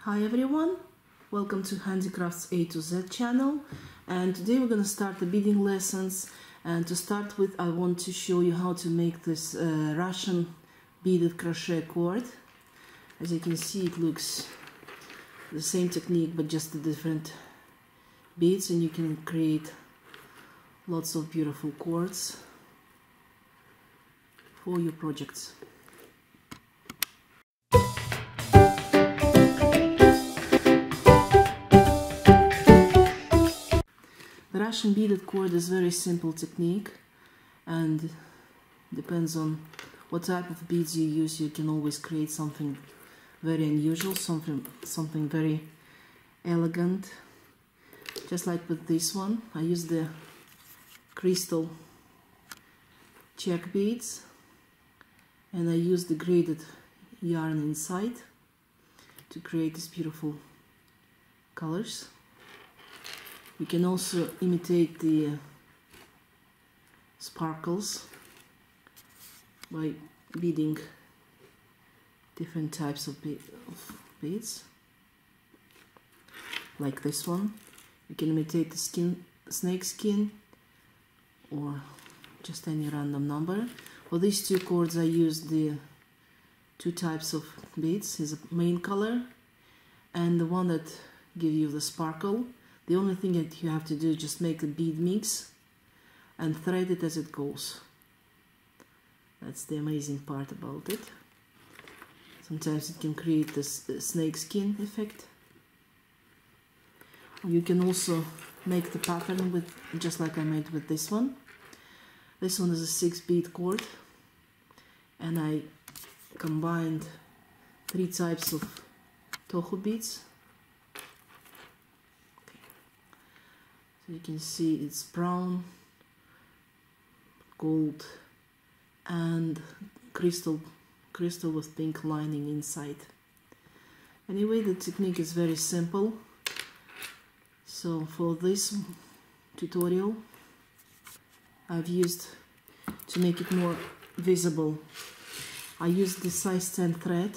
Hi everyone, welcome to Handicrafts A to Z channel, and today we're going to start the beading lessons. And to start with, I want to show you how to make this Russian beaded crochet cord. As you can see, it looks the same technique but just the different beads, and you can create lots of beautiful cords for your projects. The Russian beaded cord is a very simple technique, and depends on what type of beads you use. You can always create something very unusual, something very elegant. Just like with this one, I use the crystal check beads, and I use the braided yarn inside to create these beautiful colors. You can also imitate the sparkles by beading different types of beads, like this one. You can imitate the snake skin, or just any random number. For these two cords I use the two types of beads, is a main color and the one that give you the sparkle. The only thing that you have to do is just make a bead mix and thread it as it goes. That's the amazing part about it. Sometimes it can create this snake skin effect. You can also make the pattern with, just like I made with this one. This one is a 6 bead cord, and I combined 3 types of toho beads. So you can see it's brown, gold, and crystal with pink lining inside. Anyway, the technique is very simple. So for this tutorial, I've used, to make it more visible, I used the size 10 thread,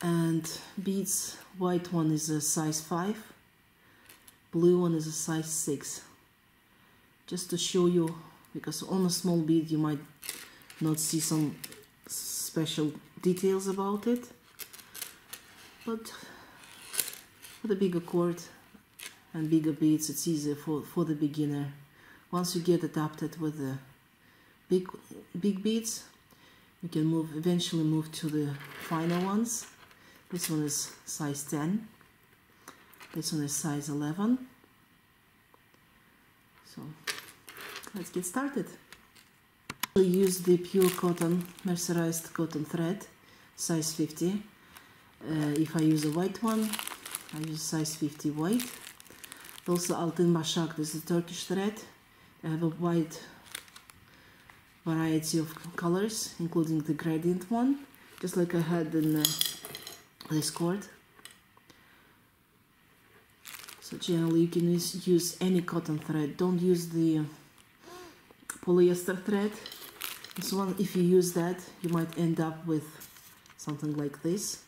and beads. White one is a size 5, blue one is a size 6. Just to show you, because on a small bead you might not see some special details about it, but for the bigger cord and bigger beads it's easier for the beginner. Once you get adapted with the big beads, you can eventually move to the finer ones. This one is size 10, this one is size 11. So let's get started. I use the pure cotton, mercerized cotton thread, size 50. If I use a white one, I use size 50 white. Also Altin Basak, this is a Turkish thread. I have a wide variety of colors, including the gradient one, just like I had in this cord. So generally you can use any cotton thread. Don't use the polyester thread. This one, if you use that, you might end up with something like this,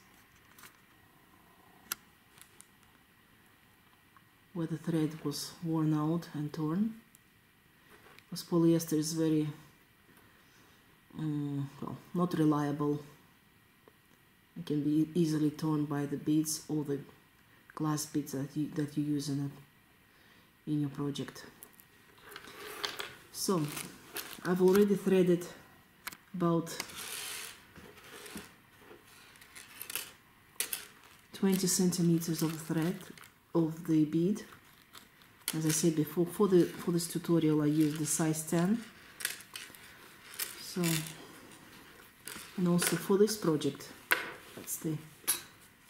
where the thread was worn out and torn. Because polyester is very well, not reliable. It can be easily torn by the beads or the glass beads that you use in your project. So I've already threaded about 20 centimeters of thread of the bead. As I said before, for this tutorial I used the size 10. So, and also for this project, that's the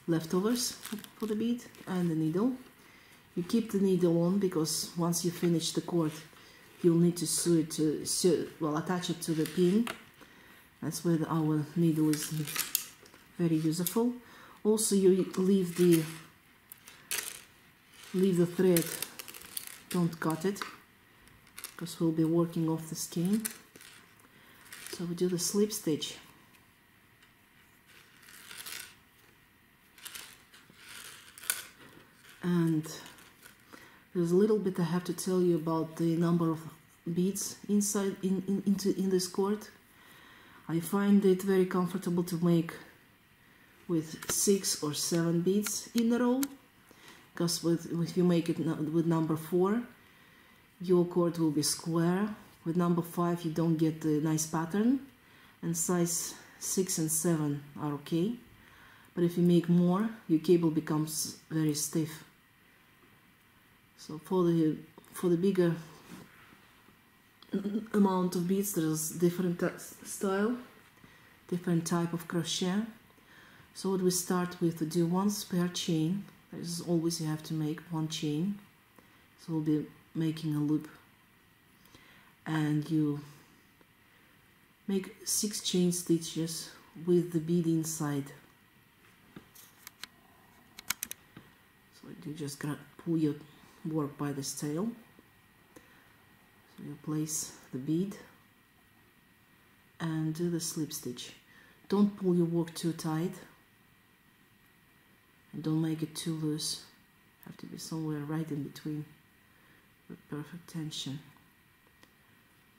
leftovers for the bead and the needle. You keep the needle on, because once you finish the cord you'll need to attach it to the pin. That's where our needle is very useful. Also, you leave the thread, don't cut it, because we'll be working off the skein. So we do the slip stitch. And there's a little bit I have to tell you about the number of beads inside in this cord. I find it very comfortable to make with 6 or 7 beads in a row, because if you make it with number 4, your cord will be square. With number 5 you don't get the nice pattern, and size 6 and 7 are okay. But if you make more, your cable becomes very stiff. So for the bigger amount of beads, there's different style, different type of crochet. So what we start with, to do 1 spare chain. There's always, you have to make 1 chain. So we'll be making a loop, and you make 6 chain stitches with the bead inside. So you just pull your work by this tail. So you place the bead and do the slip stitch. Don't pull your work too tight, and don't make it too loose. Have to be somewhere right in between with perfect tension.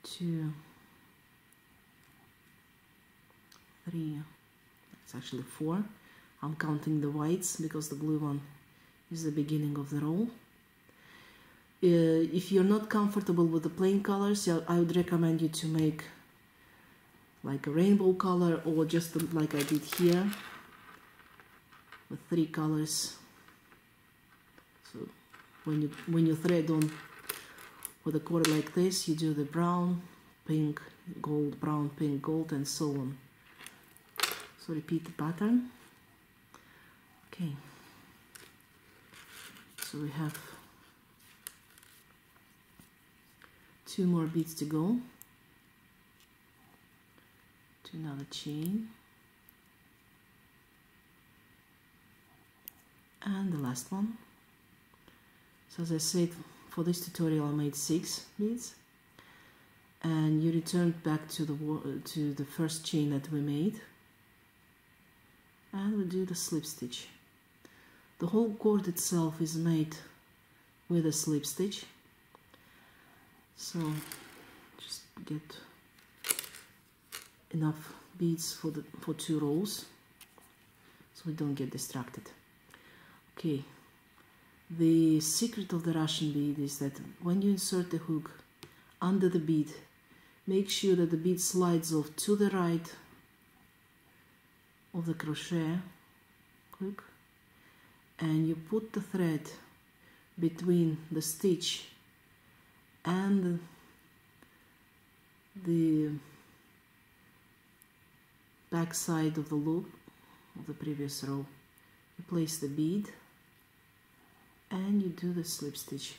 2, 3, it's actually 4. I'm counting the whites because the blue one is the beginning of the row. If you're not comfortable with the plain colors, I would recommend you to make like a rainbow color, or just like I did here with 3 colors. So when you thread on with a cord like this, you do the brown, pink, gold, brown, pink, gold, and so on. So repeat the pattern. Okay, so we have 2 more beads to go to another chain, and the last one. So as I said, for this tutorial I made 6 beads, and you return back to the first chain that we made, and we do the slip stitch. The whole cord itself is made with a slip stitch, so just get enough beads for 2 rows so we don't get distracted. Okay, the secret of the Russian bead is that when you insert the hook under the bead, make sure that the bead slides off to the right of the crochet hook, and you put the thread between the stitch and the back side of the loop of the previous row. You place the bead and you do the slip stitch.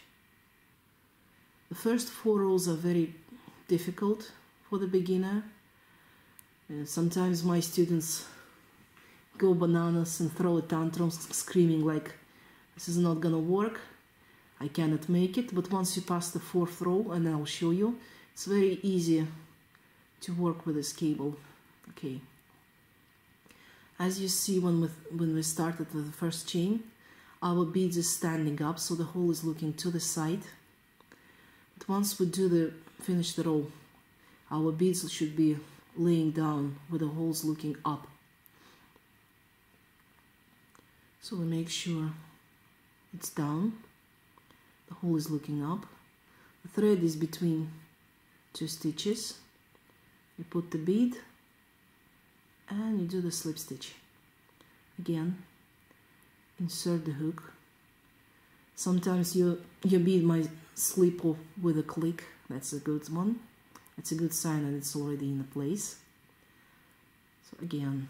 The first 4 rows are very difficult for the beginner. Sometimes my students go bananas and throw tantrums, screaming like, this is not gonna work, I cannot make it. But once you pass the 4th row, and I'll show you, it's very easy to work with this cable. Okay, as you see, when we started with the first chain, our bead is standing up, so the hole is looking to the side. But once we finish the row, our beads should be laying down with the holes looking up. So we make sure it's down, the hole is looking up, the thread is between 2 stitches, you put the bead and you do the slip stitch. Again, insert the hook. Sometimes your bead might slip off with a click. That's a good one. It's a good sign that it's already in place. So again,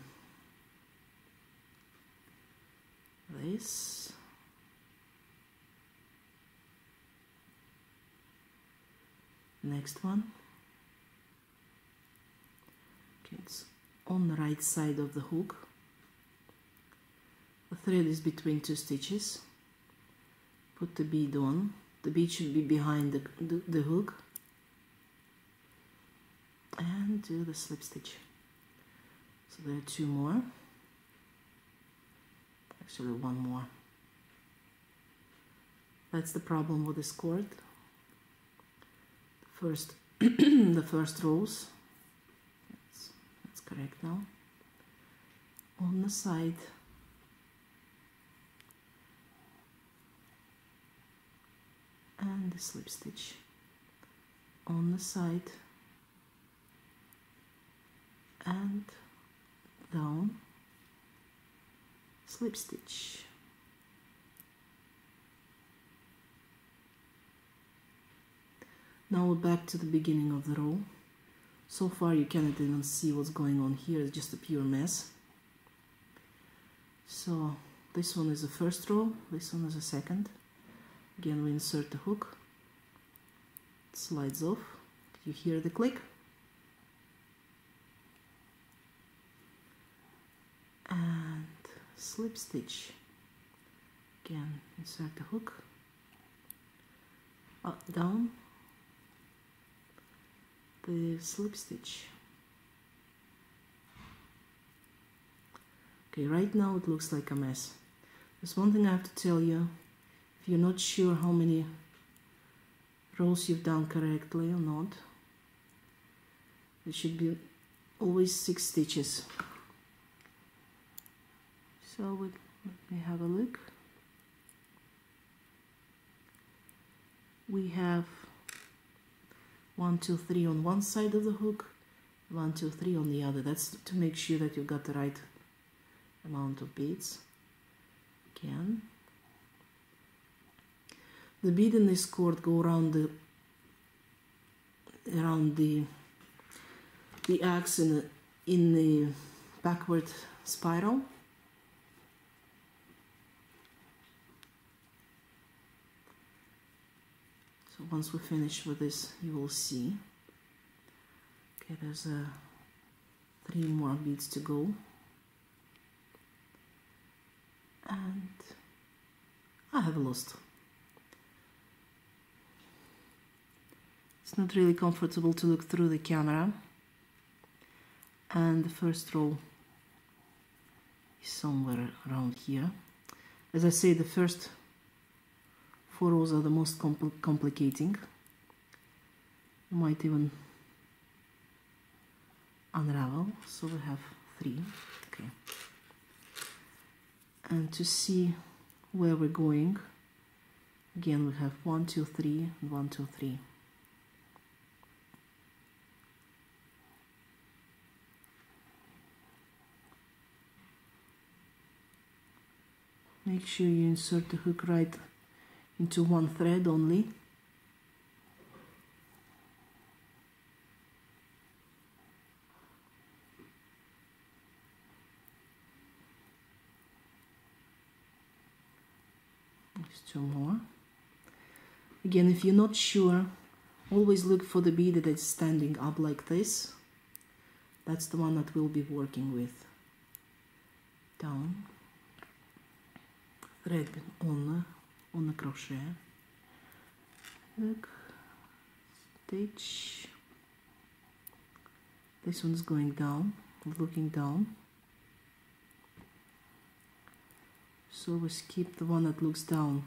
this, next one. Okay, it's on the right side of the hook. The thread is between 2 stitches. Put the bead on. The bead should be behind the hook, and do the slip stitch. So there are 2 more, actually 1 more. That's the problem with this cord. First, the first rows. That's correct now. On the side. And the slip stitch. On the side. And down. Slip stitch. Now we're back to the beginning of the row. So far you cannot even see what's going on here, it's just a pure mess. So this one is the first row, this one is the second. Again we insert the hook, it slides off, you hear the click. And slip stitch. Again insert the hook, up, down, the slip stitch. Okay, right now it looks like a mess. There's one thing I have to tell you. If you're not sure how many rows you've done correctly or not, there should be always 6 stitches. So let me have a look. We have 1, 2, 3 on one side of the hook, 1, 2, 3 on the other. That's to make sure that you've got the right amount of beads. Again, the bead in this cord go around the axe in the backward spiral. So once we finish with this, you will see. Okay, there's 3 more beads to go. And I have lost. It's not really comfortable to look through the camera. And the first row is somewhere around here. As I say, the first 4 rows are the most complicating. You might even unravel. So we have 3. Okay. And to see where we're going, again we have 1, 2, 3, and 1, 2, 3. Make sure you insert the hook right into one thread only. There's 2 more. Again, if you're not sure, always look for the bead that's standing up like this. That's the one that we'll be working with. Down, thread on the crochet, look, stitch. This one's going down, looking down. So we skip the one that looks down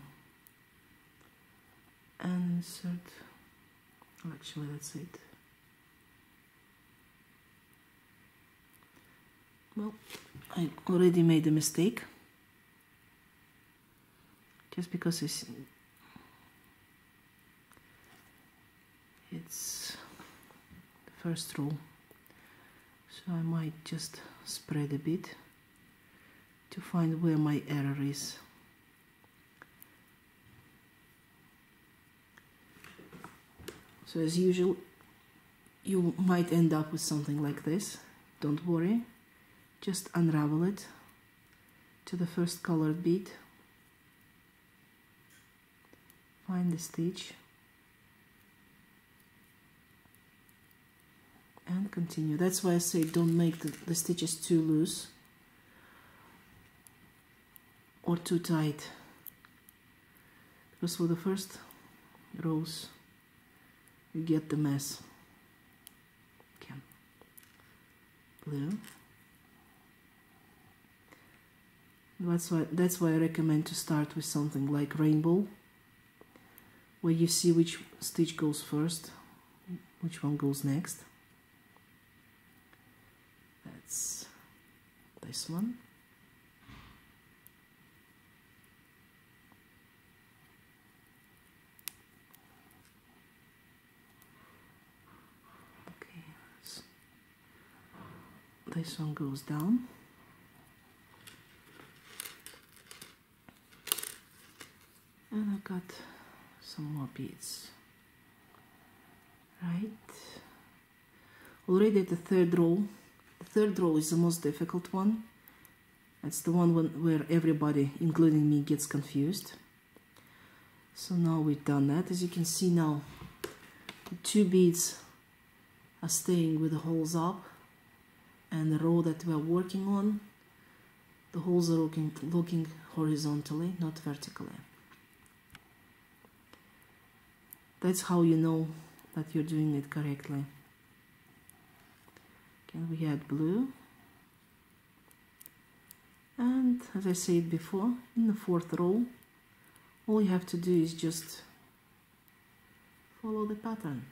and insert, well, actually that's it. Well, I already made a mistake, just because it's the first row, so I might just spread a bit to find where my error is. So as usual, you might end up with something like this. Don't worry, just unravel it to the first colored bead, find the stitch, and continue. That's why I say don't make the stitches too loose or too tight, because for the first rows you get the mess. Okay. Blue. That's why I recommend to start with something like rainbow where you see which stitch goes first, which one goes next. That's this one. Okay, so this one goes down. And I've got some more beads, right? Already at the third row. The third row is the most difficult one. It's the one where everybody, including me, gets confused. So now we've done that. As you can see now, the 2 beads are staying with the holes up, and the row that we're working on, the holes are looking horizontally, not vertically. That's how you know that you're doing it correctly. Again, we add blue. And as I said before, in the 4th row, all you have to do is just follow the pattern.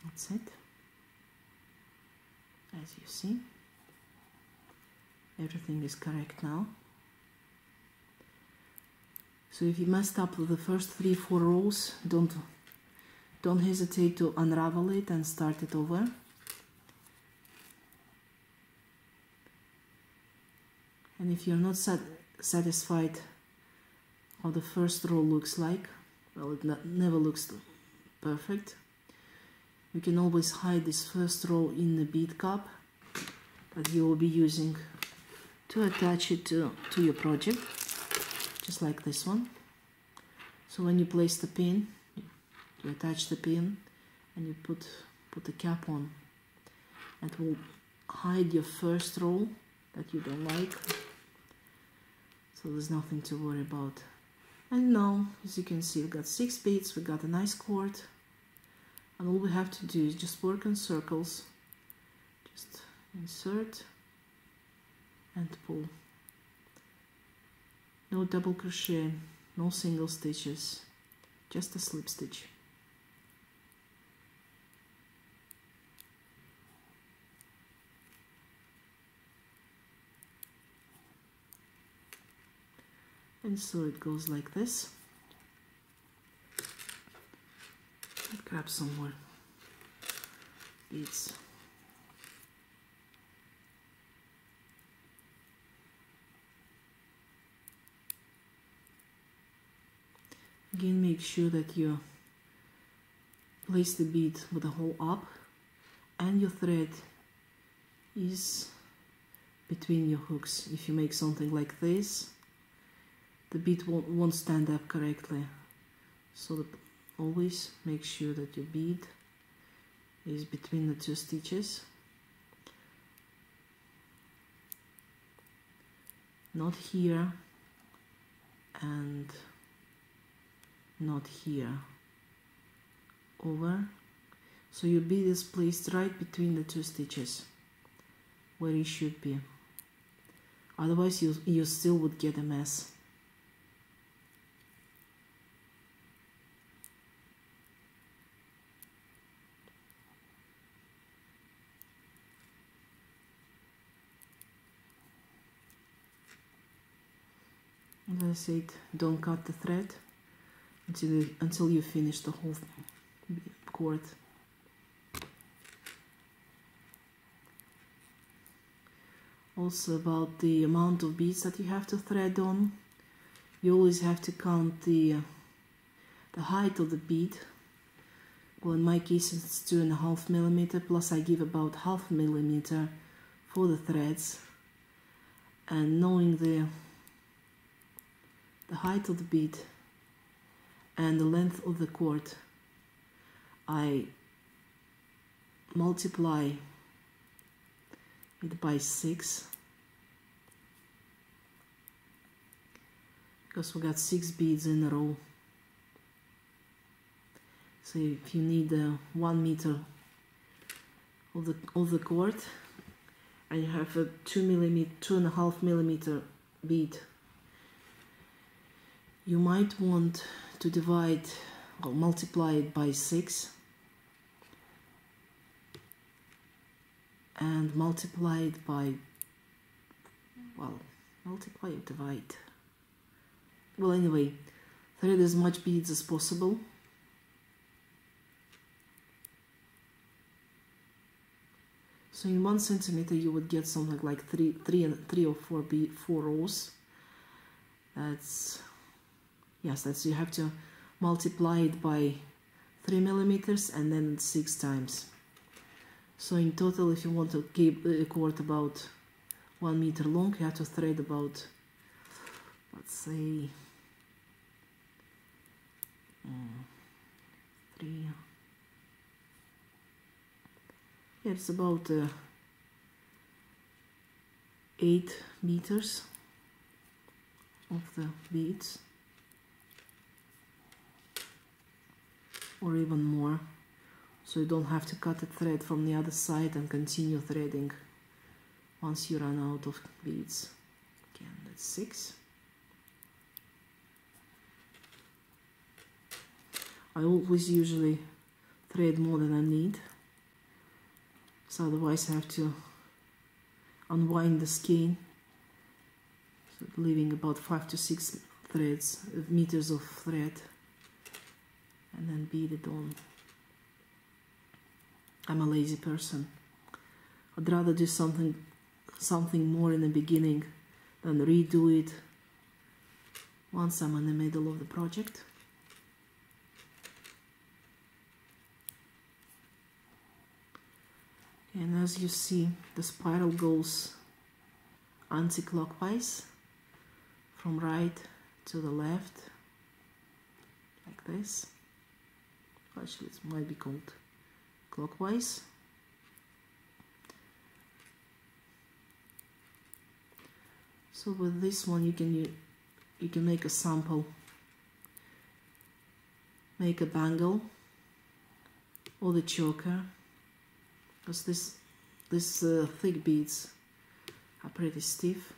That's it. As you see, everything is correct now. So if you messed up with the first 3-4 rows, don't hesitate to unravel it and start it over. And if you're not satisfied how the first row looks like, well, it never looks perfect. You can always hide this first row in the bead cup that you will be using to attach it to your project, just like this one. So when you place the pin, you attach the pin and you put the cap on. It will hide your first row that you don't like, so there's nothing to worry about. And now, as you can see, we've got 6 beads, we got a nice cord. And all we have to do is just work in circles, just insert and pull. No double crochet, no single stitches, just a slip stitch. And so it goes like this. Grab some more beads. Again, make sure that you place the bead with the hole up and your thread is between your hooks. If you make something like this, the bead won't stand up correctly. So always make sure that your bead is between the 2 stitches, not here and not here, over. So your bead is placed right between the 2 stitches where it should be. Otherwise you still would get a mess. As I said, don't cut the thread until you finish the whole cord. Also, about the amount of beads that you have to thread on, you always have to count the height of the bead. Well, in my case it's 2.5 millimeter, plus I give about 0.5 millimeter for the threads. And knowing the height of the bead and the length of the cord, I multiply it by 6, because we got 6 beads in a row. So if you need 1 meter of the cord, and you have a 2.5 millimeter bead, you might want to divide or multiply it by 6 and multiply it by, well, multiply or divide. Well, anyway, thread as much beads as possible. So in 1 centimeter you would get something like three or four rows. That's, yes, that's, you have to multiply it by 3 millimeters and then 6 times. So in total, if you want to keep a cord about 1 meter long, you have to thread about, let's say, 3. Yeah, it's about 8 meters of the beads, or even more. So you don't have to cut a thread from the other side and continue threading once you run out of beads. Again, that's 6. I always usually thread more than I need, so otherwise I have to unwind the skein, so leaving about 5 to 6 meters of thread, and then bead it on. I'm a lazy person. I'd rather do something more in the beginning than redo it once I'm in the middle of the project. And as you see, the spiral goes anti-clockwise from right to the left, like this. Actually, it might be called clockwise. So with this one, you can make a sample, make a bangle or the choker, because these thick beads are pretty stiff.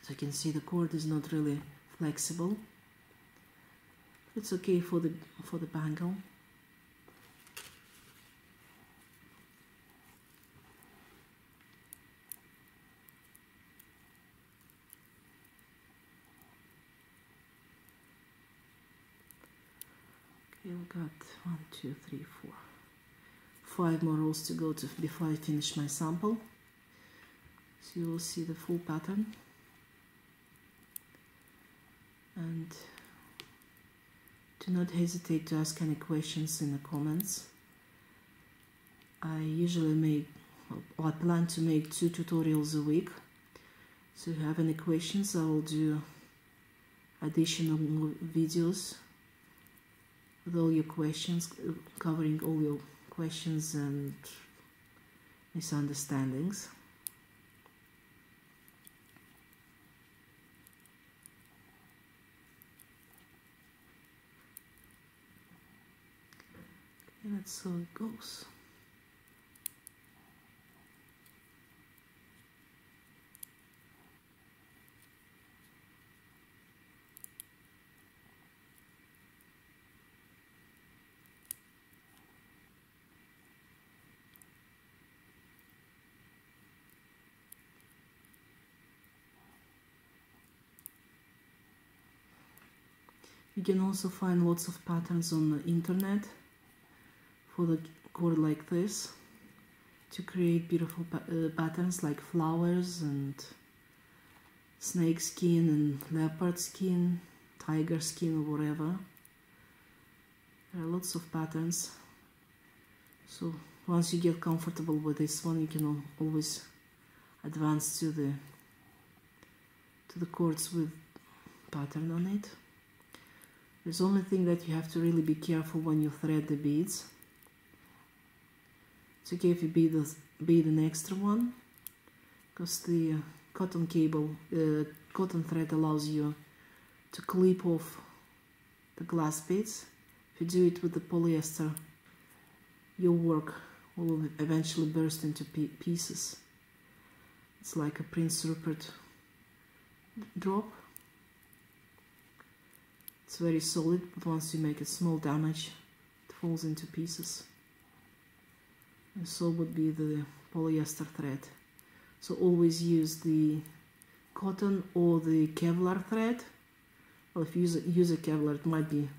So you can see the cord is not really flexible. It's okay for the bangle. Okay, we got 1, 2, 3, 4, 5 more rows to go before I finish my sample. So you will see the full pattern. And do not hesitate to ask any questions in the comments. I usually I plan to make 2 tutorials a week. So if you have any questions, I will do additional videos with all your questions, covering all your questions and misunderstandings. And that's how it goes. You can also find lots of patterns on the internet for the cord like this, to create beautiful patterns like flowers and snake skin and leopard skin, tiger skin, or whatever. There are lots of patterns. So once you get comfortable with this one, you can always advance to the cords with pattern on it. There's only thing that you have to really be careful when you thread the beads. It's okay if you bead an extra one, because the cotton cotton thread allows you to clip off the glass beads. If you do it with the polyester, your work will eventually burst into pieces. It's like a Prince Rupert drop. It's very solid, but once you make a small damage, it falls into pieces. And so would be the polyester thread. So always use the cotton or the Kevlar thread. Well, if you use a Kevlar, it might be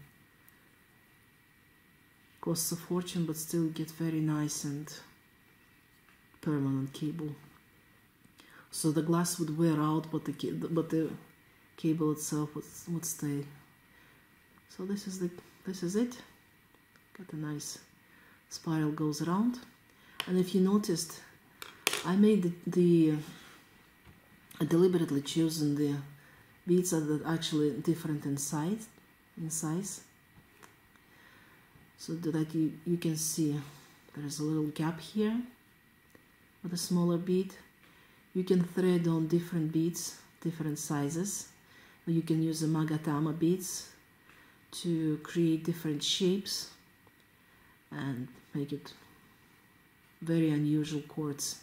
costs a fortune, but still get very nice and permanent cable. So the glass would wear out, but the cable itself would stay. So this is it. Got a nice spiral goes around, and if you noticed, I made I deliberately chosen the beads that are actually different in size, so that you can see there is a little gap here with a smaller bead. You can thread on different beads, different sizes. You can use the magatama beads to create different shapes and make it very unusual cords.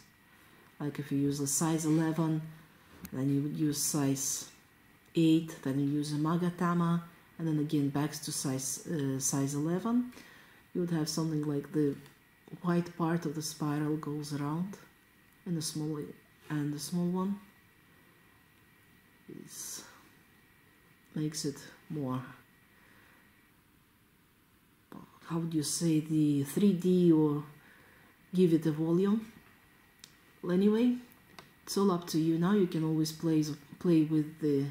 Like if you use a size 11, then you would use size 8, then you use a magatama, and then again back to size 11. You would have something like the white part of the spiral goes around, and the small one makes it more, how would you say, the 3D, or give it a volume. Well, anyway, it's all up to you. Now you can always play with the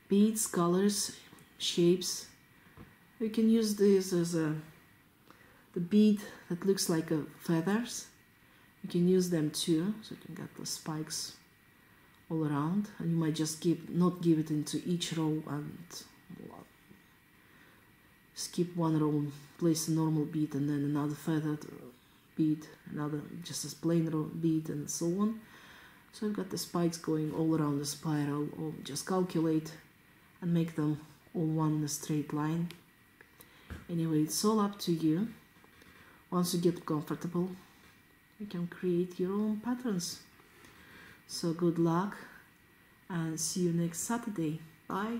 beads, colors, shapes. You can use this as the bead that looks like feathers. You can use them too, so you can get the spikes all around, and you might just not give it into each row and skip one row, place a normal bead and then another feathered bead, another just as plain bead, and so on. So you've got the spikes going all around the spiral, or just calculate and make them all one in a straight line. Anyway, it's all up to you. Once you get comfortable, you can create your own patterns. So good luck, and see you next Saturday. Bye.